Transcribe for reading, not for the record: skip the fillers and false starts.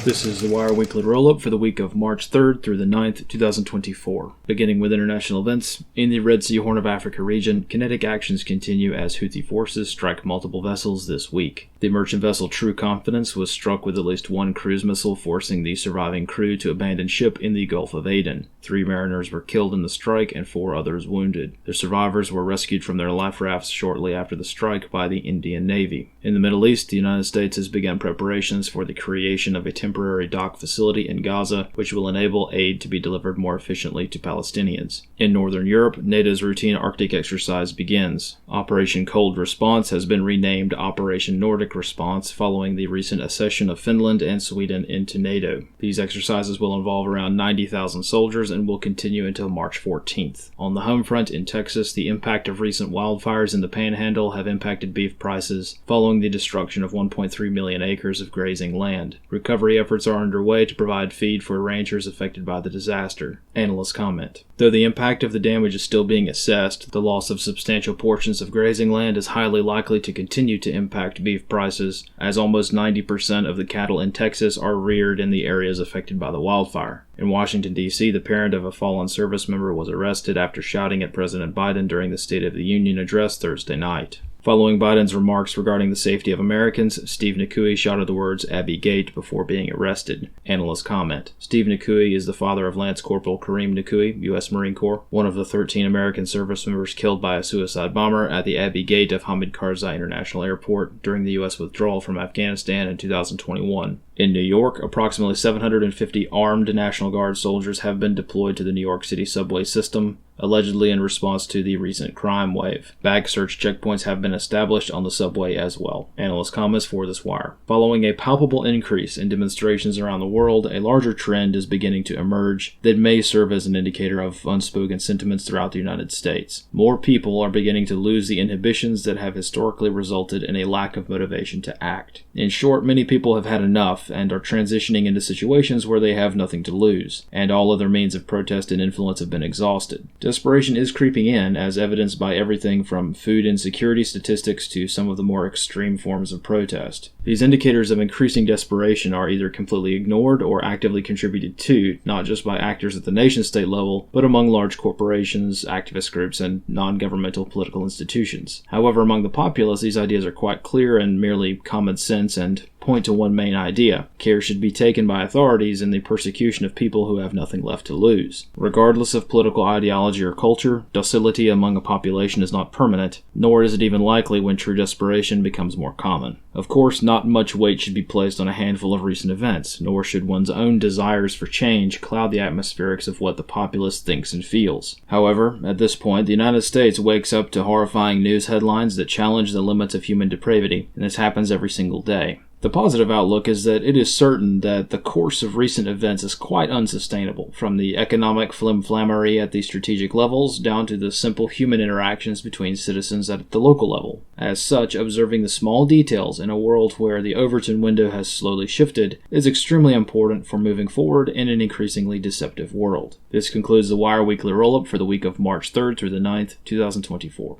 This is the Wire Weekly Rollup for the week of March 3rd through the 9th, 2024. Beginning with international events, in the Red Sea Horn of Africa region, kinetic actions continue as Houthi forces strike multiple vessels this week. The merchant vessel True Confidence was struck with at least one cruise missile, forcing the surviving crew to abandon ship in the Gulf of Aden. 3 mariners were killed in the strike and 4 others wounded. The survivors were rescued from their life rafts shortly after the strike by the Indian Navy. In the Middle East, the United States has begun preparations for the creation of a temporary dock facility in Gaza, which will enable aid to be delivered more efficiently to Palestinians. In Northern Europe, NATO's routine Arctic exercise begins. Operation Cold Response has been renamed Operation Nordic Response following the recent accession of Finland and Sweden into NATO. These exercises will involve around 90,000 soldiers and will continue until March 14th. On the home front in Texas, the impact of recent wildfires in the Panhandle have impacted beef prices following the destruction of 1.3 million acres of grazing land. Recovery efforts are underway to provide feed for ranchers affected by the disaster. Analysts comment. Though the impact of the damage is still being assessed, the loss of substantial portions of grazing land is highly likely to continue to impact beef prices, as almost 90% of the cattle in Texas are reared in the areas affected by the wildfire. In Washington, D.C., the parent of a fallen service member was arrested after shouting at President Biden during the State of the Union address Thursday night. Following Biden's remarks regarding the safety of Americans, Steve Nakui shouted the words "Abbey Gate" before being arrested. Analysts comment. Steve Nakui is the father of Lance Corporal Kareem Nakui, U.S. Marine Corps, one of the 13 American service members killed by a suicide bomber at the Abbey Gate of Hamid Karzai International Airport during the U.S. withdrawal from Afghanistan in 2021. In New York, approximately 750 armed National Guard soldiers have been deployed to the New York City subway system, allegedly in response to the recent crime wave. Bag search checkpoints have been established on the subway as well. Analyst comments for this wire. Following a palpable increase in demonstrations around the world, a larger trend is beginning to emerge that may serve as an indicator of unspoken sentiments throughout the United States. More people are beginning to lose the inhibitions that have historically resulted in a lack of motivation to act. In short, many people have had enough and are transitioning into situations where they have nothing to lose, and all other means of protest and influence have been exhausted. Desperation is creeping in, as evidenced by everything from food insecurity statistics to some of the more extreme forms of protest. These indicators of increasing desperation are either completely ignored or actively contributed to, not just by actors at the nation-state level, but among large corporations, activist groups, and non-governmental political institutions. However, among the populace, these ideas are quite clear and merely common sense and point to one main idea. Care should be taken by authorities in the persecution of people who have nothing left to lose. Regardless of political ideology or culture, docility among a population is not permanent, nor is it even likely when true desperation becomes more common. Of course, not much weight should be placed on a handful of recent events, nor should one's own desires for change cloud the atmospherics of what the populace thinks and feels. However, at this point, the United States wakes up to horrifying news headlines that challenge the limits of human depravity, and this happens every single day. The positive outlook is that it is certain that the course of recent events is quite unsustainable, from the economic flimflammery at the strategic levels down to the simple human interactions between citizens at the local level. As such, observing the small details in a world where the Overton window has slowly shifted is extremely important for moving forward in an increasingly deceptive world. This concludes the Wire Weekly Rollup for the week of March 3rd through the 9th, 2024.